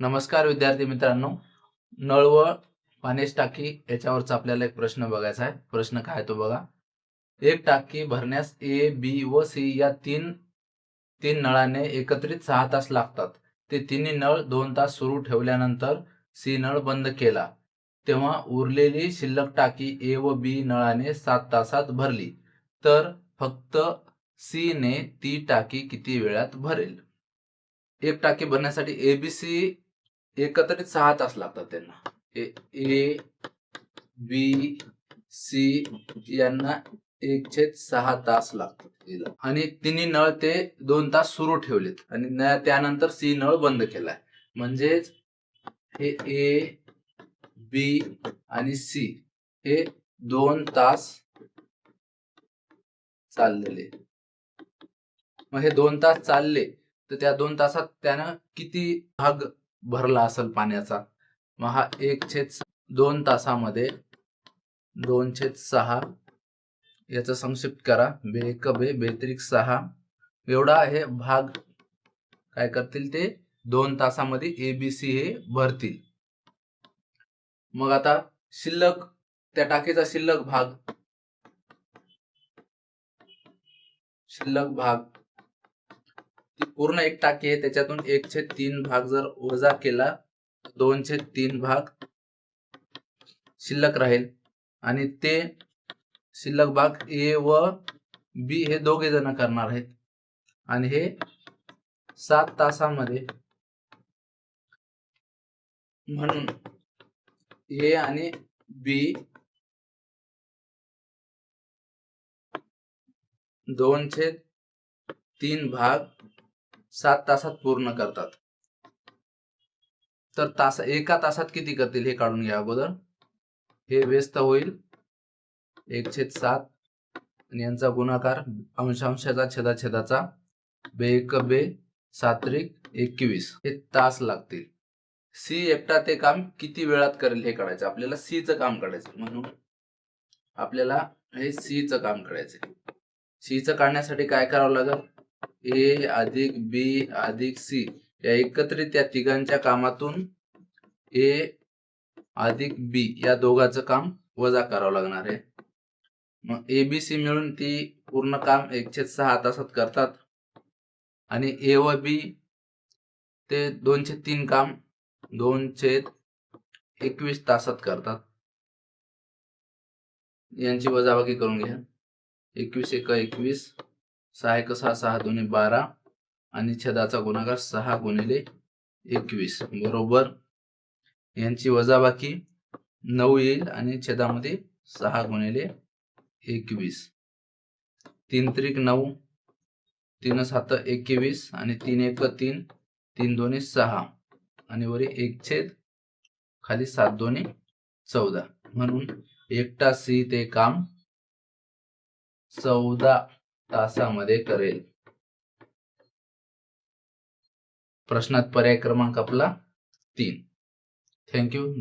नमस्कार विद्यार्थी मित्रांनो, नळ व पाण्याची टाकी याच्यावरचा आपल्याला एक प्रश्न बघायचा आहे. प्रश्न काय तो बघा. एक टाकी भरण्यास ए, बी व सी या तीन तीन नळाने एकत्रित 6 तास लागतात. ते तिन्ही नळ 2 तास सुरू ठेवल्यानंतर सी नळ बंद केला, तेव्हा उरलेली शिल्लक टाकी ए व बी नळाने 7 तासात भरली. तर फक्त सी ने ती टाकी किती वेळात भरेल? एक टाकी भरण्यासाठी एबीसी एकत्रित 6 तास लागतात त्यांना. ए, बी, सी यांना 1/6 तास लागतात आणि तिन्ही नळ ते 2 तास सुरू ठेवलेत आणि त्यानंतर सी नळ बंद केलाय. म्हणजेच हे ए, बी आणि सी हे 2 तास चाललेले. मग हे 2 तास चालले तर त्या 2 तासात त्यानं किती भाग भरला असेल पाण्याचा? मग हा 1/2 तासामध्ये 2/6 याचा संक्षिप्त करा. बेक बे बेत्रिक 6 एवढा हे भाग काय करतील ते 2 तासामध्ये एबीसी हे भरतील. मग आता शिल्लक त्या टाकीचा शिल्लक भाग ती पूर्ण एक टाकी आहे, त्याच्यातून 1/3 भाग जर वजा केला 2/3 भाग शिल्लक राहील आणि ते शिल्लक भाग ए व बी हे दोघे जण करणार आहेत आणि हे 7 तासामध्ये, म्हणून ए आणि बी 2/3 भाग 7 तासात पूर्ण करतात. तर एका तासात किती करतील हे काढून घ्या अगोदर. हे व्यस्त होईल 1/7 आणि यांचा गुणाकार अंशांशाचा छेदाछेदाचा बेक बे 7×21 हे तास लागतील. सी एकटा ते काम किती वेळात करेल हे काढायचं. आपल्याला सी चं काम काढायचं, म्हणून आपल्याला हे सी चं काम करायचंय. सी चं काढण्यासाठी काय करावं लागेल? ए अधिक बी अधिक सी या एकत्रित या तिघांच्या कामातून ए अधिक बी या दोघांचं काम वजा करावं लागणार आहे. मग एबीसी मिळून ती पूर्ण काम 1/6 तासात करतात आणि ए व बी ते 2/3 काम 2/21 तासात करतात. यांची वजाबाकी करून घ्या. 21 × 21 6 × 6 6 2 12 आणि छेदाचा गुणाकार 6×21 बरोबर. यांची वजाबाकी 9 येईल आणि छेदामध्ये 6×21 3 त्रिक 9 3 7 21 आणि 3 1 3 3 2 6 आणि वरी 1/, खाली 7 2 14. म्हणून एकटा सी ते काम 14 तासामध्ये करेल. प्रश्नात पर्याय क्रमांक आपला 3. थँक्यू.